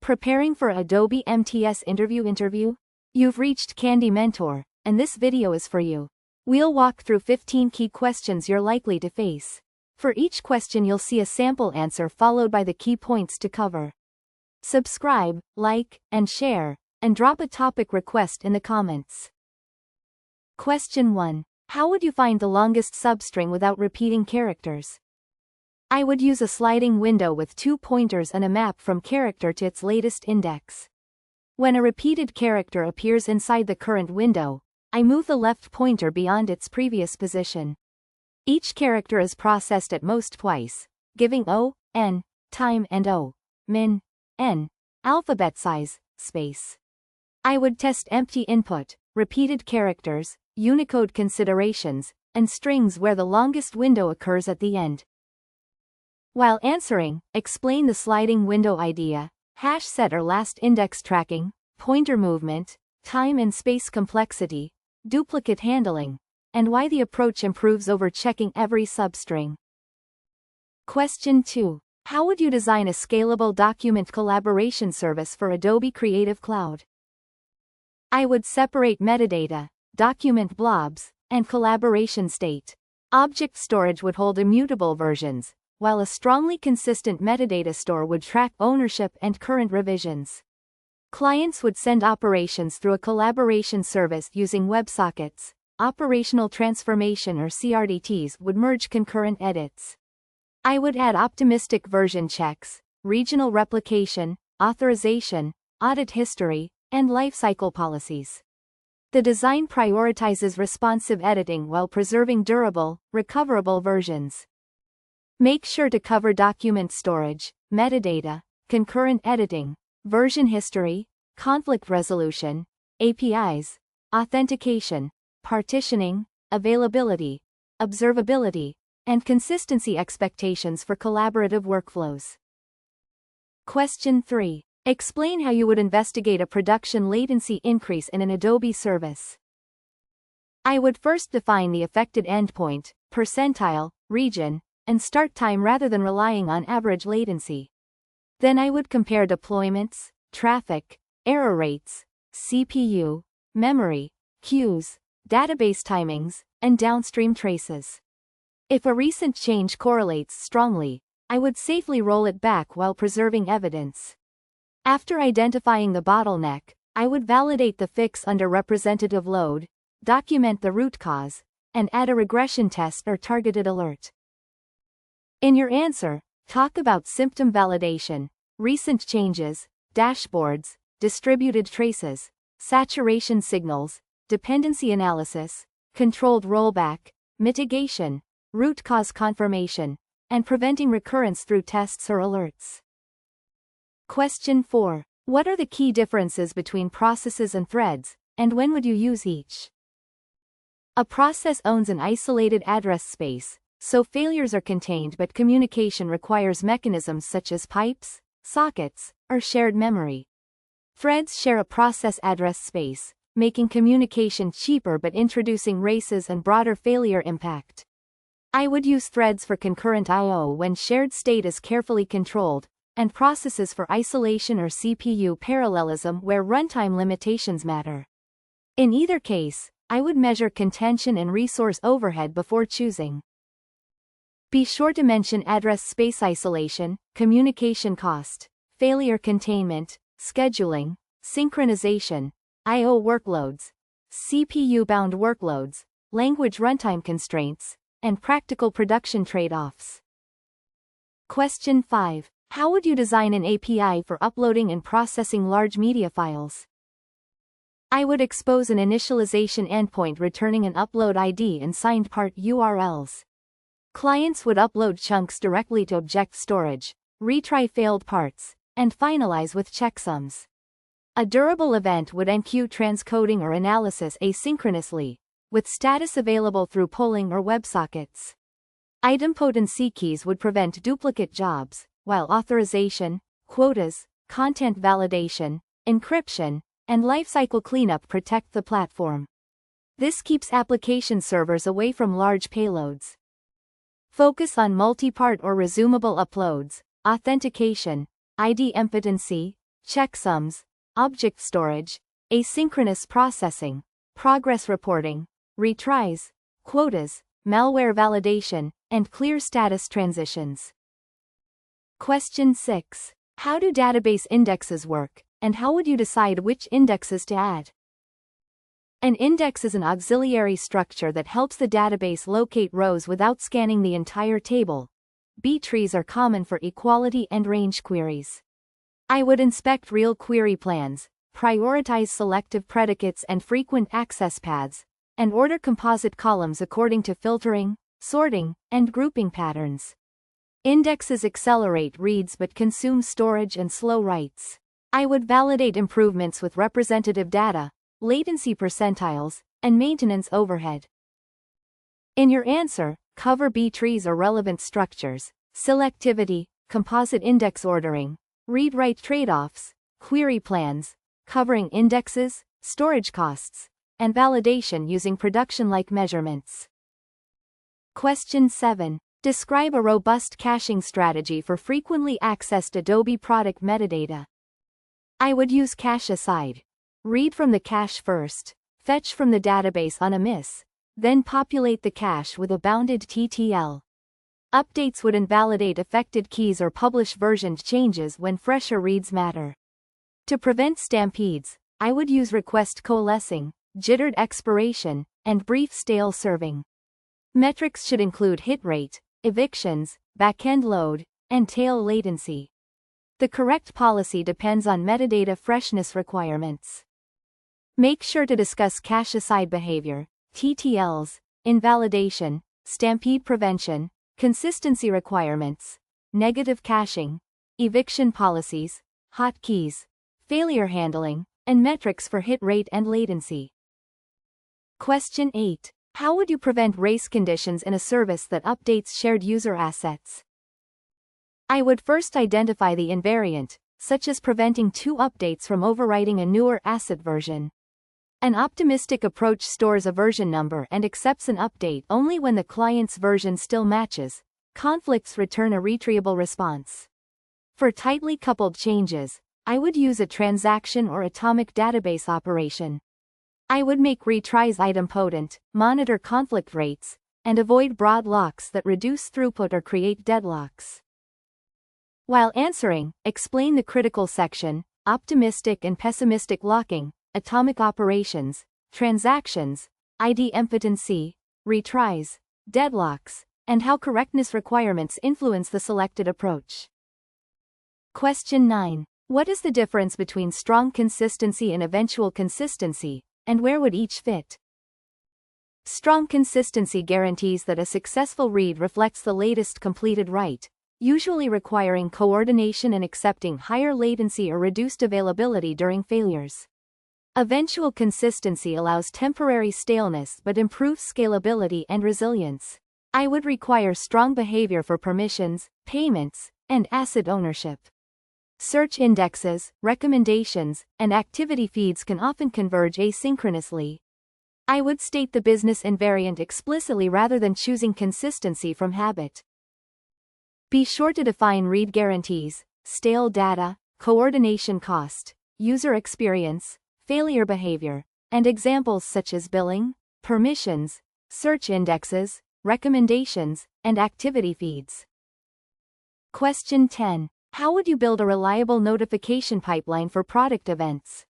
Preparing for Adobe MTS interview? You've reached Candy Mentor, and this video is for you. We'll walk through 15 key questions you're likely to face. For each question you'll see a sample answer followed by the key points to cover. Subscribe, like, and share, and drop a topic request in the comments. Question 1. How would you find the longest substring without repeating characters? I would use a sliding window with 2 pointers and a map from character to its latest index. When a repeated character appears inside the current window, I move the left pointer beyond its previous position. Each character is processed at most twice, giving O, N, time and O, min, N, alphabet size, space. I would test empty input, repeated characters, Unicode considerations, and strings where the longest window occurs at the end. While answering, explain the sliding window idea, hash set or last index tracking, pointer movement, time and space complexity, duplicate handling, and why the approach improves over checking every substring. Question 2. How would you design a scalable document collaboration service for Adobe Creative Cloud? I would separate metadata, document blobs, and collaboration state. Object storage would hold immutable versions, while a strongly consistent metadata store would track ownership and current revisions. Clients would send operations through a collaboration service using WebSockets. Operational transformation or CRDTs would merge concurrent edits. I would add optimistic version checks, regional replication, authorization, audit history, and lifecycle policies. The design prioritizes responsive editing while preserving durable, recoverable versions. Make sure to cover document storage, metadata, concurrent editing, version history, conflict resolution, APIs, authentication, partitioning, availability, observability, and consistency expectations for collaborative workflows. Question 3. Explain how you would investigate a production latency increase in an Adobe service. I would first define the affected endpoint, percentile, region, and start time rather than relying on average latency. Then I would compare deployments, traffic, error rates, CPU, memory, queues, database timings, and downstream traces. If a recent change correlates strongly, I would safely roll it back while preserving evidence. After identifying the bottleneck, I would validate the fix under representative load, document the root cause, and add a regression test or targeted alert. In your answer, talk about symptom validation, recent changes, dashboards, distributed traces, saturation signals, dependency analysis, controlled rollback, mitigation, root cause confirmation, and preventing recurrence through tests or alerts. Question 4. What are the key differences between processes and threads, and when would you use each? A process owns an isolated address space, so failures are contained, but communication requires mechanisms such as pipes, sockets, or shared memory. Threads share a process address space, making communication cheaper but introducing races and broader failure impact. I would use threads for concurrent I/O when shared state is carefully controlled, and processes for isolation or CPU parallelism where runtime limitations matter. In either case, I would measure contention and resource overhead before choosing. Be sure to mention address space isolation, communication cost, failure containment, scheduling, synchronization, I/O workloads, CPU-bound workloads, language runtime constraints, and practical production trade-offs. Question 5. How would you design an API for uploading and processing large media files? I would expose an initialization endpoint returning an upload ID and signed part URLs. Clients would upload chunks directly to object storage, retry failed parts, and finalize with checksums. A durable event would enqueue transcoding or analysis asynchronously, with status available through polling or WebSockets. Idempotent keys would prevent duplicate jobs, while authorization, quotas, content validation, encryption, and lifecycle cleanup protect the platform. This keeps application servers away from large payloads. Focus on multi-part or resumable uploads, authentication, ID impotency, checksums, object storage, asynchronous processing, progress reporting, retries, quotas, malware validation, and clear status transitions. Question 6. How do database indexes work, and how would you decide which indexes to add? An index is an auxiliary structure that helps the database locate rows without scanning the entire table. B-trees are common for equality and range queries. I would inspect real query plans, prioritize selective predicates and frequent access paths, and order composite columns according to filtering, sorting, and grouping patterns. Indexes accelerate reads but consume storage and slow writes. I would validate improvements with representative data, latency percentiles, and maintenance overhead. In your answer, cover B-trees or relevant structures, selectivity, composite index ordering, read-write trade-offs, query plans, covering indexes, storage costs, and validation using production-like measurements. Question 7. Describe a robust caching strategy for frequently accessed Adobe product metadata. I would use cache aside. Read from the cache first, fetch from the database on a miss, then populate the cache with a bounded TTL. Updates would invalidate affected keys or publish version changes when fresher reads matter. To prevent stampedes, I would use request coalescing, jittered expiration, and brief stale serving. Metrics should include hit rate, evictions, backend load, and tail latency. The correct policy depends on metadata freshness requirements. Make sure to discuss cache-aside behavior, TTLs, invalidation, stampede prevention, consistency requirements, negative caching, eviction policies, hotkeys, failure handling, and metrics for hit rate and latency. Question 8. How would you prevent race conditions in a service that updates shared user assets? I would first identify the invariant, such as preventing two updates from overwriting a newer asset version. An optimistic approach stores a version number and accepts an update only when the client's version still matches. Conflicts return a retrievable response. For tightly coupled changes, I would use a transaction or atomic database operation. I would make retries idempotent, monitor conflict rates, and avoid broad locks that reduce throughput or create deadlocks. While answering, explain the critical section, optimistic and pessimistic locking, atomic operations, transactions, idempotency, retries, deadlocks, and how correctness requirements influence the selected approach. Question 9. What is the difference between strong consistency and eventual consistency, and where would each fit? Strong consistency guarantees that a successful read reflects the latest completed write, usually requiring coordination and accepting higher latency or reduced availability during failures. Eventual consistency allows temporary staleness but improves scalability and resilience. I would require strong behavior for permissions, payments, and asset ownership. Search indexes, recommendations, and activity feeds can often converge asynchronously. I would state the business invariant explicitly rather than choosing consistency from habit. Be sure to define read guarantees, stale data, coordination cost, user experience, failure behavior, and examples such as billing, permissions, search indexes, recommendations, and activity feeds. Question 10. How would you build a reliable notification pipeline for product events?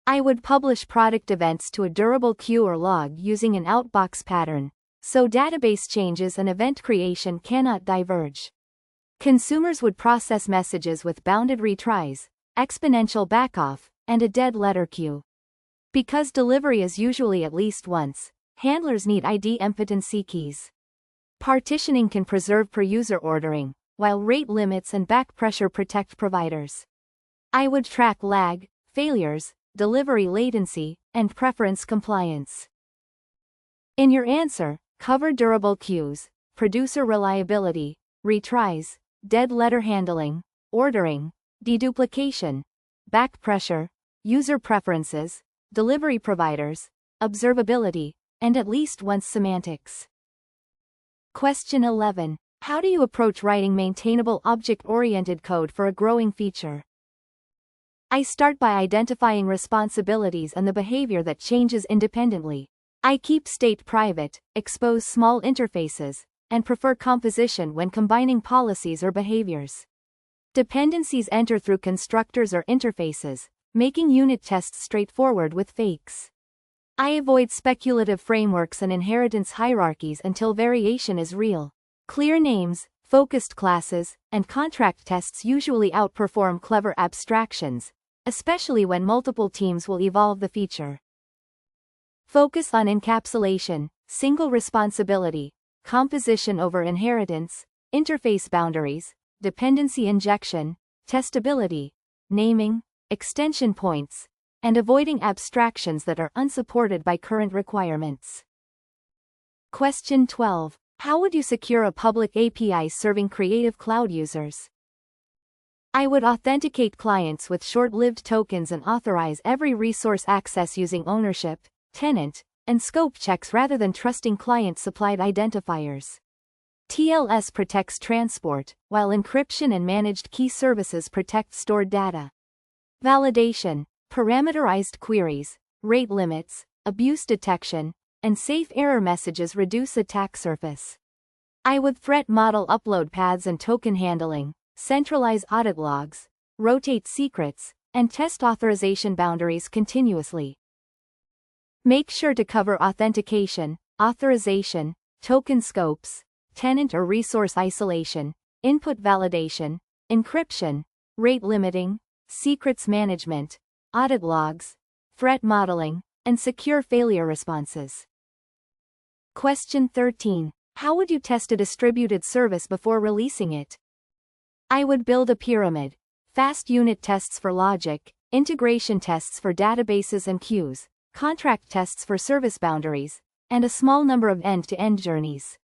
I would publish product events to a durable queue or log using an outbox pattern, so database changes and event creation cannot diverge. Consumers would process messages with bounded retries, exponential backoff, and a dead letter queue. Because delivery is usually at least once, handlers need idempotency keys. Partitioning can preserve per-user ordering, while rate limits and back pressure protect providers. I would track lag, failures, delivery latency, and preference compliance. In your answer, cover durable queues, producer reliability, retries, dead letter handling, ordering, deduplication, back pressure, user preferences, delivery providers, observability, and at least once semantics. Question 11. How do you approach writing maintainable object-oriented code for a growing feature? I start by identifying responsibilities and the behavior that changes independently. I keep state private, expose small interfaces, and prefer composition when combining policies or behaviors. Dependencies enter through constructors or interfaces, making unit tests straightforward with fakes. I avoid speculative frameworks and inheritance hierarchies until variation is real. Clear names, focused classes, and contract tests usually outperform clever abstractions, especially when multiple teams will evolve the feature. Focus on encapsulation, single responsibility, composition over inheritance, interface boundaries, dependency injection, testability, naming, extension points, and avoiding abstractions that are unsupported by current requirements. Question 12. How would you secure a public API serving Creative Cloud users? I would authenticate clients with short-lived tokens and authorize every resource access using ownership, tenant, and scope checks rather than trusting client-supplied identifiers. TLS protects transport, while encryption and managed key services protect stored data. Validation, parameterized queries, rate limits, abuse detection, and safe error messages reduce attack surface. I would threat model upload paths and token handling, centralize audit logs, rotate secrets, and test authorization boundaries continuously. Make sure to cover authentication, authorization, token scopes, tenant or resource isolation, input validation, encryption, rate limiting, secrets management, audit logs, threat modeling, and secure failure responses. Question 13. How would you test a distributed service before releasing it? I would build a pyramid. Fast unit tests for logic, integration tests for databases and queues, contract tests for service boundaries, and a small number of end-to-end journeys.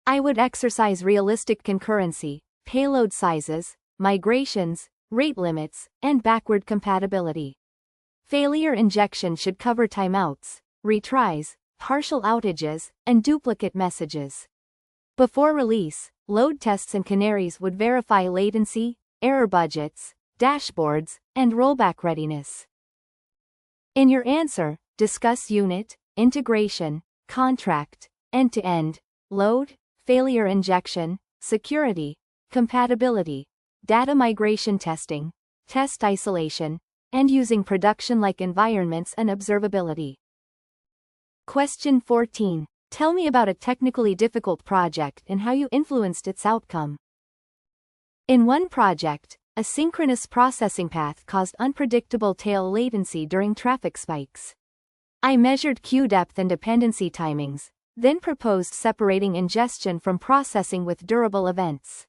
I would exercise realistic concurrency, payload sizes, migrations, rate limits, and backward compatibility. Failure injection should cover timeouts, retries, partial outages, and duplicate messages. Before release, load tests and canaries would verify latency, error budgets, dashboards, and rollback readiness. In your answer, discuss unit, integration, contract, end-to-end, load, failure injection, security, compatibility, data migration testing, test isolation, and using production-like environments and observability. Question 14. Tell me about a technically difficult project and how you influenced its outcome. In one project, a synchronous processing path caused unpredictable tail latency during traffic spikes. I measured queue depth and dependency timings, then proposed separating ingestion from processing with durable events.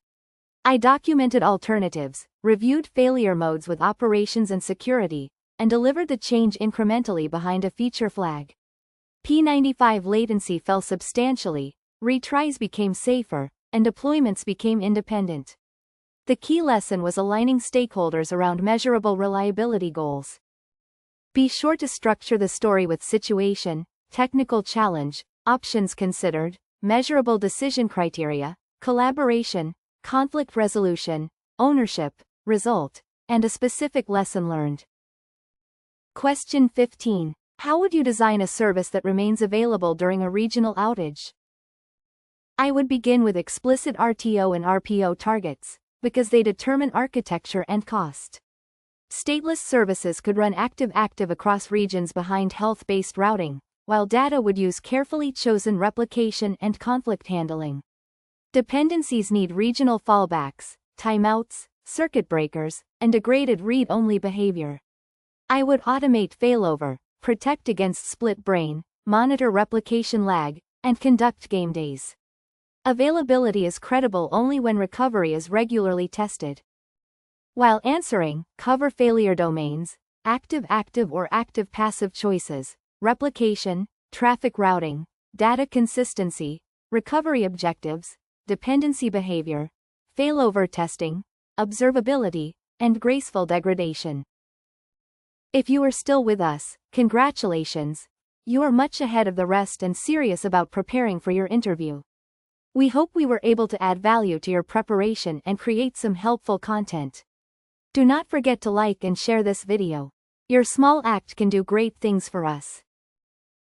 I documented alternatives, reviewed failure modes with operations and security, and delivered the change incrementally behind a feature flag. P95 latency fell substantially, retries became safer, and deployments became independent. The key lesson was aligning stakeholders around measurable reliability goals. Be sure to structure the story with situation, technical challenge, options considered, measurable decision criteria, collaboration, conflict resolution, ownership, result, and a specific lesson learned. Question 15. How would you design a service that remains available during a regional outage? I would begin with explicit RTO and RPO targets, because they determine architecture and cost. Stateless services could run active-active across regions behind health-based routing, while data would use carefully chosen replication and conflict handling. Dependencies need regional fallbacks, timeouts, circuit breakers, and degraded read-only behavior. I would automate failover, protect against split brain, monitor replication lag, and conduct game days. Availability is credible only when recovery is regularly tested. While answering, cover failure domains, active-active or active-passive choices, replication, traffic routing, data consistency, recovery objectives, dependency behavior, failover testing, observability, and graceful degradation. If you are still with us, congratulations! You are much ahead of the rest and serious about preparing for your interview. We hope we were able to add value to your preparation and create some helpful content. Do not forget to like and share this video. Your small act can do great things for us.